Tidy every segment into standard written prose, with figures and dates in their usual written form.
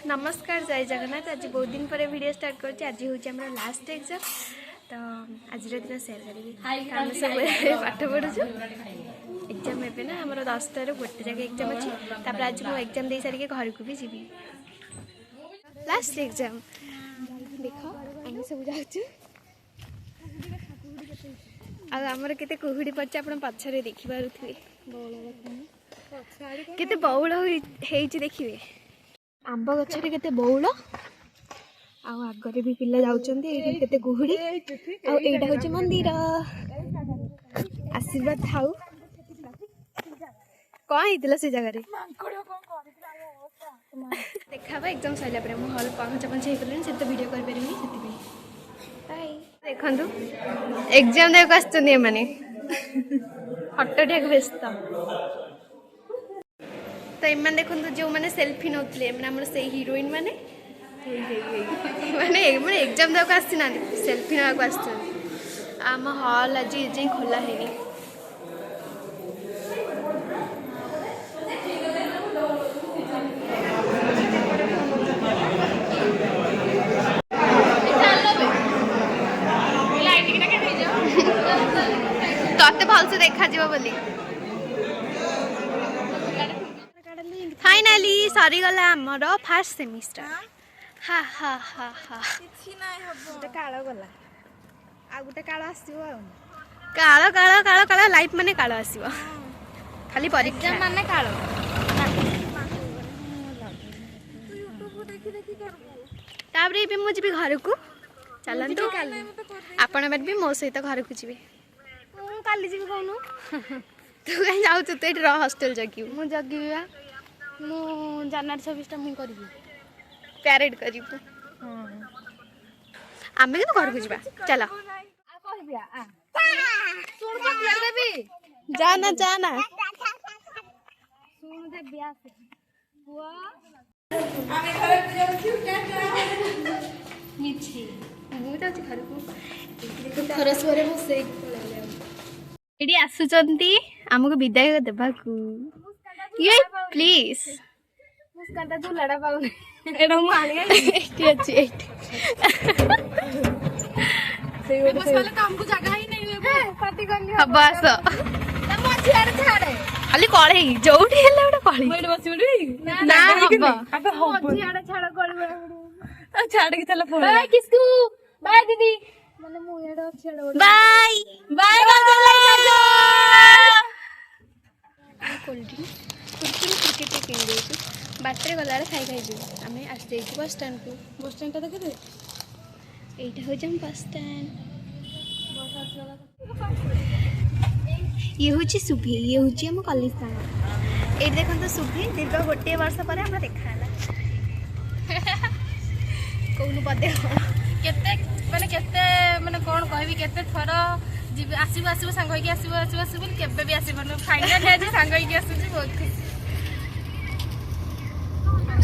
नमस्कार जय जगन्नाथ। आज बहुत दिन पर वीडियो स्टार्ट कर आज हूँ लास्ट एग्जाम तो आज दिन सेयार करी आम सब पाठ पढ़ुचु एग्जाम एवं ना आम 10 रू गोटे जगह एग्जाम अच्छी तापर आज मुझे एग्जाम दे सारिके घर को भी जी लास्ट एग्जाम देख आम सब जाऊँ आमर केते कुहुड़ी पड़े आप पछरे देखिपे केते बौल देखिए आंब गचरे केते बौल आगरे भी पिला जाउचंदी केते कुहुड़ी आईटा हूँ मंदिर आशीर्वाद थाउ कौन होता से जगह देखा एग्जाम सरला हल पहुँचा पहुँचा हो से वीडियो कर देखु एग्जाम देख आसने फटोटिया व्यस्त तो इमान देखो जो मैंने सेल्फी नौले मैंने से हिरोइन माने माने एग्जाम देक आसना सेल्फी नाक आम हल आज जाए खोला है तते भलसे देखा बोली फाइनाली सरी गला आमर फास्ट सेमिस्टर हा हा हा हा काल गला आ गोटे काल आसीबो काल काल काल काल लाइफ माने काल आसीबो खाली परीक्षा माने काल ताबरे भी मु जीबी घर को चलंतु आपण भी मो सहित घर को जीबे काली जीबी कहनु तू कहीं जाऊ तू तो रह हॉस्टल जगी मु जगी मु जनवरी 26 मु करबी पैरेड करिबु आमे के घर को जीबा चला जाना जाना सुन दे बिया से हुआ मिछि मु त घर को खरस करे मु से एडी आसुचंती हमको विदाय देबाकू ये प्लीज मुस्कान तू लड़ा पाउनी एडा मु आनी एटी अछि एटी मुस्कान काम को जगह ही नहीं है पार्टी करनी बस मो छियार छाड़े खाली कळे जोठी हेला ओटा कळे मोइड बसी उडी ना हबो अबे हो छियार छाड़ गड़ छाड़ के चला फोन बाय किसको बाय दीदी माने मु एडा छेड़ बाय बाय काजल कोल्ड ड्रिंक क्रिकेट किन देछु बाटरे गलारे खाई खाई जी आमे आस जाई बस स्टैंड ता देखे एटा हो जम बस स्टैंड ये हूँ सुभी ये हूँ आम कॉलेज साग ये देखो सुभी दीर्घ गोटे वर्ष पर आम देखा कौन पदे केते माने केते माने कोन कहबी केते थर जीव आसीबो आसीबो संग होई के आसीबो आसीबो आसीबो केबे भी आसीबो फाइनल है जे संग होई के आसीबो बहुत खुशी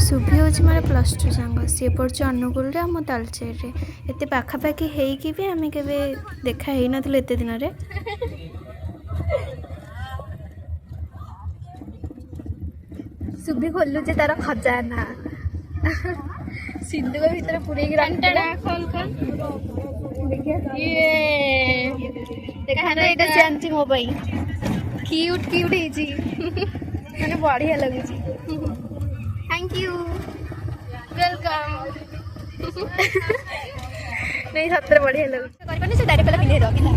सुभी हूँ मोर +2 सांग सी पढ़े अनुगुल आम तालचेर एत पाखापाखि होगी भी आम के देखा ही नथिलु एते दिन रे सुभी खोलुचे तार खजाना सिंधु के भीतर पूरे घंटा खोल खोल ये देखा ना एटा जानची मो पई क्यूट क्यूट हेजी माने बढ़िया लगुची थैंक यू वेलकम नहीं सत्र बढ़िया लगुची करबनी से डायरेक्ट पहले पिले दो पिला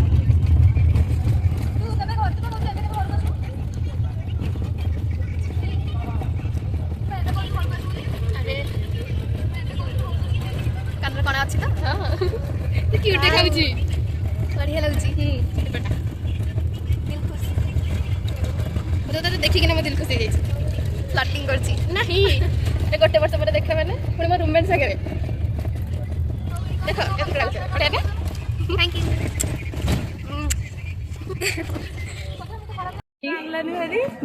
कानर कोन अछि त हां क्यूट देखाउची बढ़िया लगुची बेटा दिल खुश मुझे तो देखि के ना दिल खुश हो जाई फ्लर्टिंग करची नहीं ए गोटे वर्ष पर देखा मैंने पुणी मो रूममेट सागरे देखो केते लागछ बढ़िया ना थैंक यू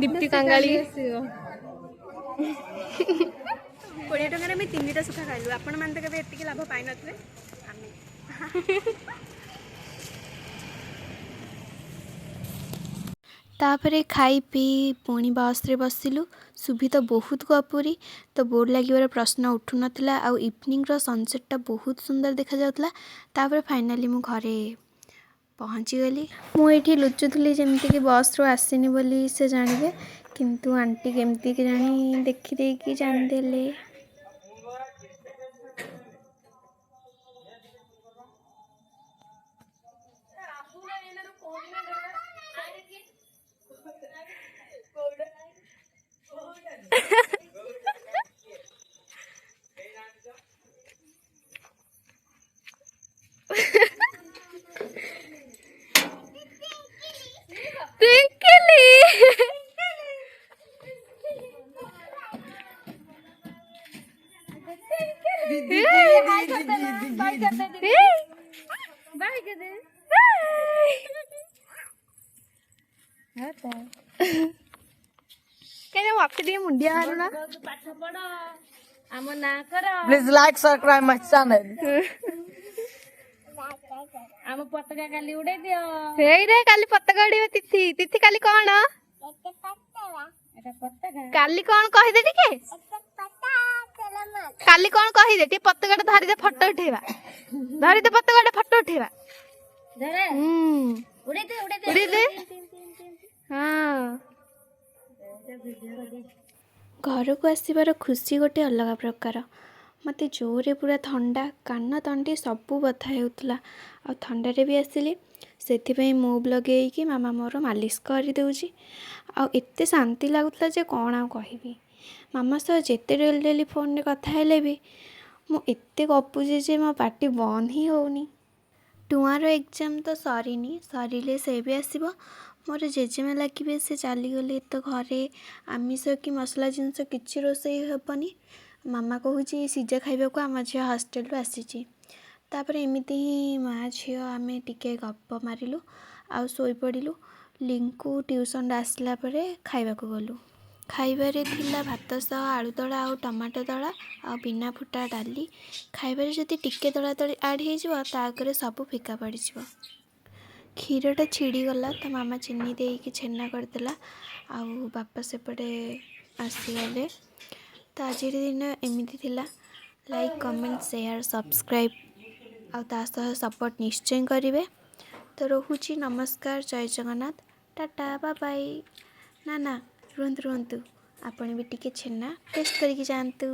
दीप्ति कांगाली 20 टकर में 3टा सुखा खाइलु आपण मान त केबे एतिकी लाभ पाइ नथले आमे तापर खाई पी पुणी बस रे बसिलु। सुभी तो बहुत गपुरी, तो बोर लगे प्रश्न उठू नाला। आउ इवनिंग रो सनसेटा बहुत सुंदर देखा जाउतला। तापर फाइनाली मु घरे पहुँची गली। मुझे लुचुली जमती कि बस रू आसनी बोली से जानवे, किंतु आंटी केमती कि जानी देखी कि जानीदे। मुंडिया मारुना Please like, subscribe my channel. आम पताका काली उड़े दियो। रे काली पताका उड़ेबे। तिथि तिथि काली कौन काली कौन कहिदे टिके काली कौन कहिदे टे पताका धरि दे फोटो उठेबा। धरि दे पताका फोटो उठेबा। उड़े दे। हां घर को आसबार खुशी गोटे अलग प्रकार। मत जोरे पूरा ठंडा कान तंडी सबू बथा होता। आ ठंडारे भी आसिली से मूव लगे मामा मोर मालिश कर दूची। आते शांति लगुला जे कौन आ कहि। मामा सह जिते डेली डेली फोन रे कथा हेले भी मुझे गपुची जे मो पार्टी बंद ही होनी। टुआर एग्जाम तो सरीनी, सरिले से भी आसब। मोर जेजेमा लगे से चलीगले तो घरे आमिष कि मसला जिनस किसी रोषे हेनी। मामा कहूँ सीजा खाइबा को आम झी हॉस्टेल आसी। तापर एमती ही माँ झी आम टिके गप मारिलु आउ शोपड़ू। लिंकू ट्यूशन आसला खाइबा को गलु। खाइबारे थिला भात सह आलू दला आउ टमाटो दला आ बिना फुटा डाली। खाइबारे जदि टिके दला दली आड हो सब फिका पड़ जाव। क्षीरटा छिड़ीगला तो मामा चीनी देकी छेना करदेला। आउ बापा सेपटे आसीगले। तो आज दिन एमती थिला। लाइक कमेंट शेयर सब्सक्राइब आउ सपोर्ट निश्चय करेंगे। तो रोहुची नमस्कार जय जगन्नाथ टाटा बाय बाय। ना ना रुहतु रुहतु आपण भी टिके छेना टेस्ट करके जातु।